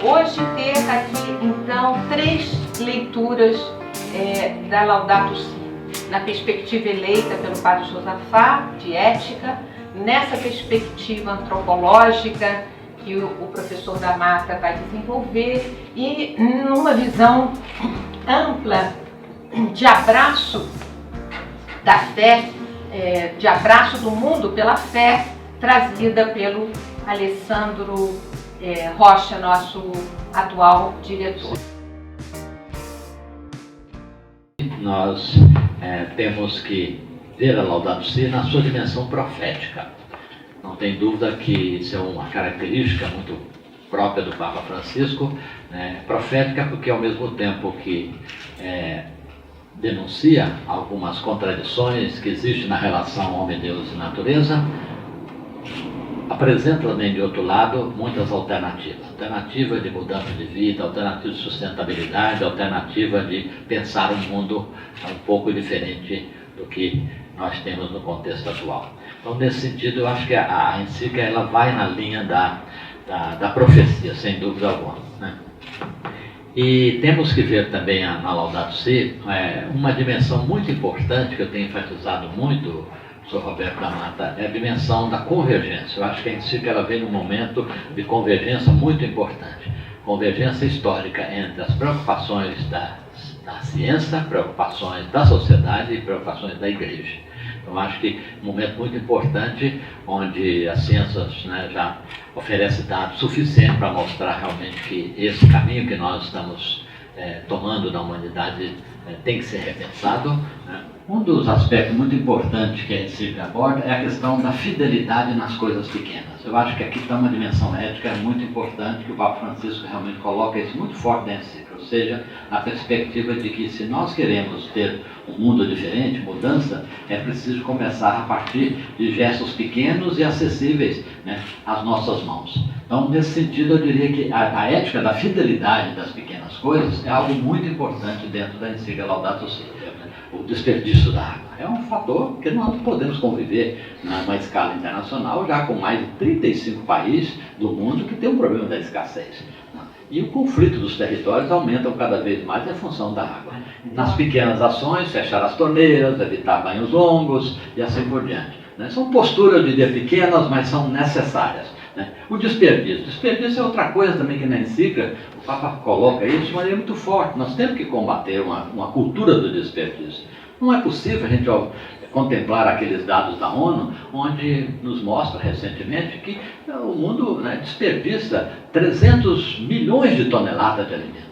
hoje ter aqui, então, 3 leituras da Laudato Si, na perspectiva eleita pelo padre Josafá, de ética, nessa perspectiva antropológica que o professor da Mata vai desenvolver e numa visão ampla de abraço da fé, de abraço do mundo pela fé, trazida pelo Alessandro Rocha, nosso atual diretor. Nós temos que ver a Laudato Si na sua dimensão profética. Não tem dúvida que isso é uma característica muito própria do Papa Francisco, profética porque ao mesmo tempo que denuncia algumas contradições que existem na relação homem-deus e natureza, apresenta também, de outro lado, muitas alternativas. Alternativa de mudança de vida, alternativa de sustentabilidade, alternativa de pensar um mundo um pouco diferente do que nós temos no contexto atual. Então, nesse sentido, eu acho que a encíclica ela vai na linha da profecia, sem dúvida alguma, né? E temos que ver também na Laudato Si uma dimensão muito importante que eu tenho enfatizado muito, Sr. Roberto da Mata, é a dimensão da convergência. Eu acho que a encíclica ela vem num momento de convergência muito importante. Convergência histórica entre as preocupações da ciência, preocupações da sociedade e preocupações da igreja. Então, acho que um momento muito importante onde as ciências já oferecem dados suficientes para mostrar realmente que esse caminho que nós estamos tomando na humanidade tem que ser repensado, né? Um dos aspectos muito importantes que a encíclica aborda é a questão da fidelidade nas coisas pequenas. Eu acho que aqui está uma dimensão ética muito importante, que o Papa Francisco realmente coloca isso muito forte na encíclica, ou seja, a perspectiva de que se nós queremos ter um mundo diferente, mudança, é preciso começar a partir de gestos pequenos e acessíveis, né, às nossas mãos. Então, nesse sentido, eu diria que a ética da fidelidade das pequenas coisas é algo muito importante dentro da encíclica Laudato Si. O desperdício da água é um fator que nós podemos conviver numa escala internacional, já com mais de 35 países do mundo que tem um problema da escassez. E o conflito dos territórios aumenta cada vez mais em função da água. Nas pequenas ações, fechar as torneiras, evitar banhos longos e assim por diante. São posturas, eu diria, pequenas, mas são necessárias. O desperdício. O desperdício é outra coisa também que na encíclica o Papa coloca isso de maneira muito forte. Nós temos que combater uma cultura do desperdício. Não é possível a gente contemplar aqueles dados da ONU, onde nos mostra recentemente que o mundo desperdiça 300 milhões de toneladas de alimento.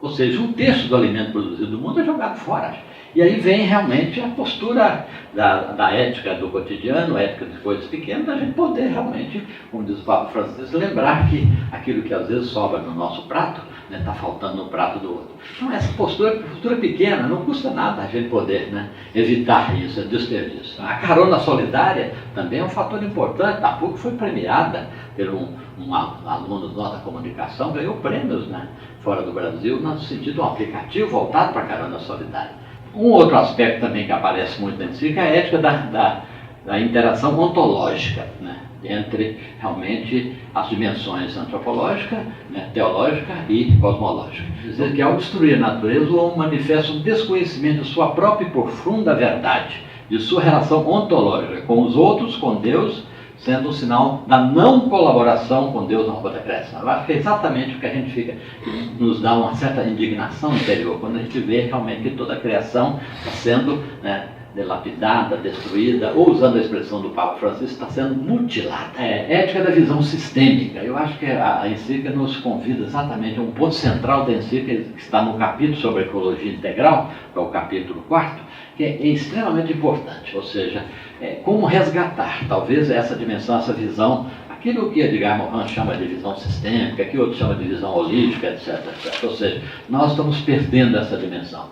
Ou seja, 1/3 do alimento produzido no mundo é jogado fora. E aí vem realmente a postura da ética do cotidiano, ética de coisas pequenas, da gente poder realmente, como diz o Papa Francisco, lembrar que aquilo que às vezes sobra no nosso prato, está faltando no prato do outro. Então essa postura pequena, não custa nada a gente poder evitar isso, é desperdício. A carona solidária também é um fator importante. A PUC foi premiada por um aluno da comunicação, ganhou prêmios fora do Brasil, no sentido de um aplicativo voltado para a carona solidária. Um outro aspecto também que aparece muito na encíclica é a ética da interação ontológica, entre realmente as dimensões antropológica, teológica e cosmológica. Quer dizer que ao destruir a natureza, o homem manifesta um desconhecimento de sua própria e profunda verdade, de sua relação ontológica com os outros, com Deus, sendo um sinal da não colaboração com Deus na obra da criação. Eu acho que é exatamente o que a gente fica, nos dá uma certa indignação interior, quando a gente vê realmente que toda a criação está sendo dilapidada, destruída, ou usando a expressão do Papa Francisco, está sendo mutilada. Ética da visão sistêmica. Eu acho que a encíclica nos convida exatamente a um ponto central da encíclica, que está no capítulo sobre a ecologia integral, que é o capítulo 4º, que é extremamente importante, ou seja, como resgatar, talvez, essa dimensão, essa visão, aquilo que Edgar Morin chama de visão sistêmica, que outros chamam de visão holística, etc. Ou seja, nós estamos perdendo essa dimensão,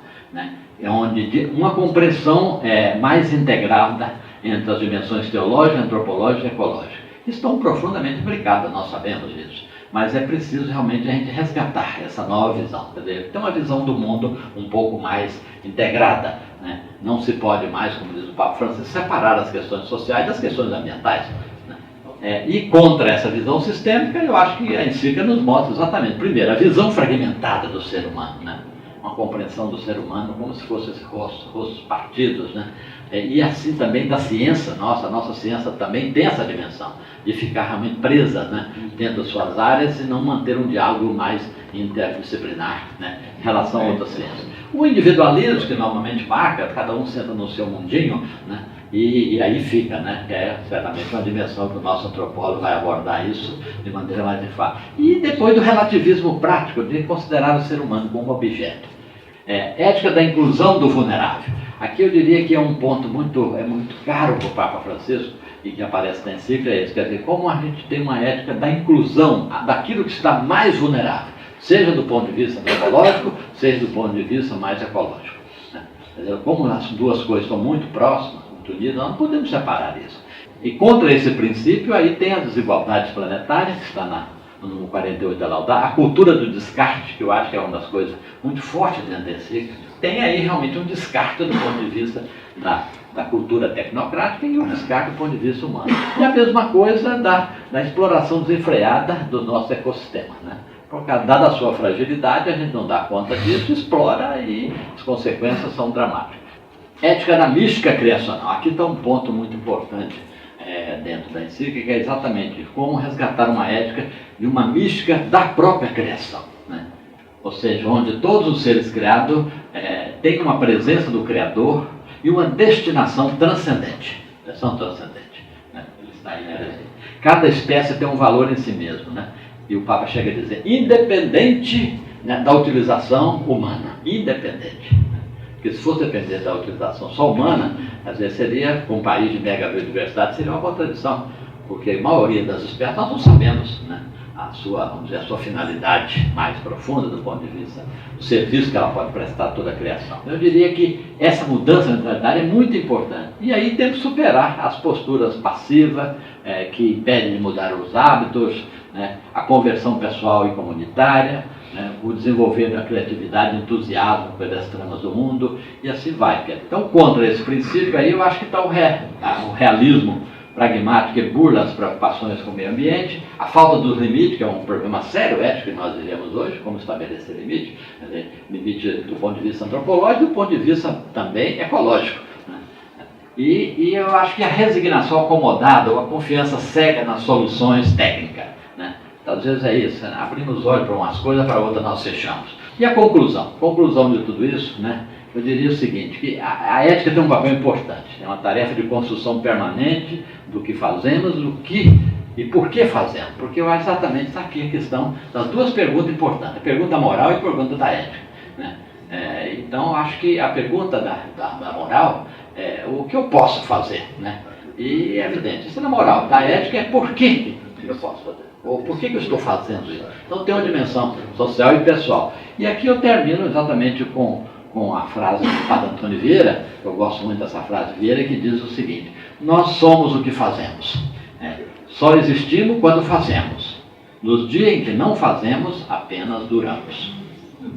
É onde uma compreensão mais integrada entre as dimensões teológica, antropológica e ecológica. Estão profundamente imbricadas, nós sabemos disso. Mas é preciso realmente a gente resgatar essa nova visão, quer dizer, ter uma visão do mundo um pouco mais integrada, Não se pode mais, como diz o Papa Francisco, separar as questões sociais das questões ambientais. E contra essa visão sistêmica, eu acho que a encíclica nos mostra exatamente, primeiro, a visão fragmentada do ser humano, né? Uma compreensão do ser humano como se fossem esses rostos partidos, né? E assim também da ciência nossa, a nossa ciência também tem essa dimensão de ficar realmente presa, né, dentro das suas áreas e não manter um diálogo mais interdisciplinar, né, em relação a outras ciências. O individualismo que normalmente marca, cada um senta no seu mundinho, né, e aí fica, né, que é certamente uma dimensão que o nosso antropólogo vai abordar isso de maneira mais enfática. E depois do relativismo prático, de considerar o ser humano como objeto. Ética da inclusão do vulnerável. Aqui eu diria que é um ponto muito caro para o Papa Francisco e que aparece na encíclica, é isso, quer dizer, como a gente tem uma ética da inclusão, daquilo que está mais vulnerável, seja do ponto de vista antropológico, seja do ponto de vista mais ecológico. Né? Quer dizer, como as duas coisas estão muito próximas, muito unidas, nós não podemos separar isso. E contra esse princípio, aí tem as desigualdades planetárias, que está no número 48 da Laudato, a cultura do descarte, que eu acho que é uma das coisas muito fortes dentro da encíclica, tem aí realmente um descarte do ponto de vista da cultura tecnocrática e um descarte do ponto de vista humano. E a mesma coisa da exploração desenfreada do nosso ecossistema, né? Porque, dada a sua fragilidade, a gente não dá conta disso, explora e as consequências são dramáticas. Ética da mística criacional. Aqui está um ponto muito importante dentro da encíclica, que é exatamente como resgatar uma ética de uma mística da própria criação, né? Ou seja, onde todos os seres criados têm uma presença do Criador e uma destinação transcendente. Né? Ele está aí, né? Cada espécie tem um valor em si mesmo, né? E o Papa chega a dizer, independente, né, da utilização humana, independente. Né? Porque se fosse depender da utilização só humana, às vezes seria, com um país de mega biodiversidade, seria uma contradição, porque a maioria das espécies nós não sabemos, né, vamos dizer, a sua finalidade mais profunda do ponto de vista do serviço que ela pode prestar a toda a criação. Eu diria que essa mudança na mentalidade é muito importante. E aí temos que superar as posturas passivas, que impedem de mudar os hábitos, né, a conversão pessoal e comunitária, né, o desenvolver da criatividade, entusiasmo pelas tramas do mundo, e assim vai. Então, contra esse princípio aí, eu acho que está o realismo pragmático que burla as preocupações com o meio ambiente, a falta dos limites, que é um problema sério ético que nós vivemos hoje, como estabelecer limite, limite do ponto de vista antropológico e do ponto de vista também ecológico. Né? E eu acho que a resignação acomodada, ou a confiança cega nas soluções técnicas, né? Então, às vezes é isso, né? Abrimos os olhos para umas coisas, para outras nós fechamos. E a conclusão de tudo isso, né? Eu diria o seguinte, que a ética tem um papel importante, é uma tarefa de construção permanente do que fazemos, do que e por que fazemos, porque eu acho exatamente está aqui a questão das duas perguntas importantes, a pergunta moral e a pergunta da ética, né? Então, acho que a pergunta da moral é o que eu posso fazer, né? E é evidente, isso é na moral, da ética é por que eu posso fazer. Ou por que eu estou fazendo isso? Então tem uma dimensão social e pessoal. E aqui eu termino exatamente com a frase do Padre Antônio Vieira, eu gosto muito dessa frase de Vieira, que diz o seguinte: nós somos o que fazemos. Só existimos quando fazemos. Nos dias em que não fazemos, apenas duramos.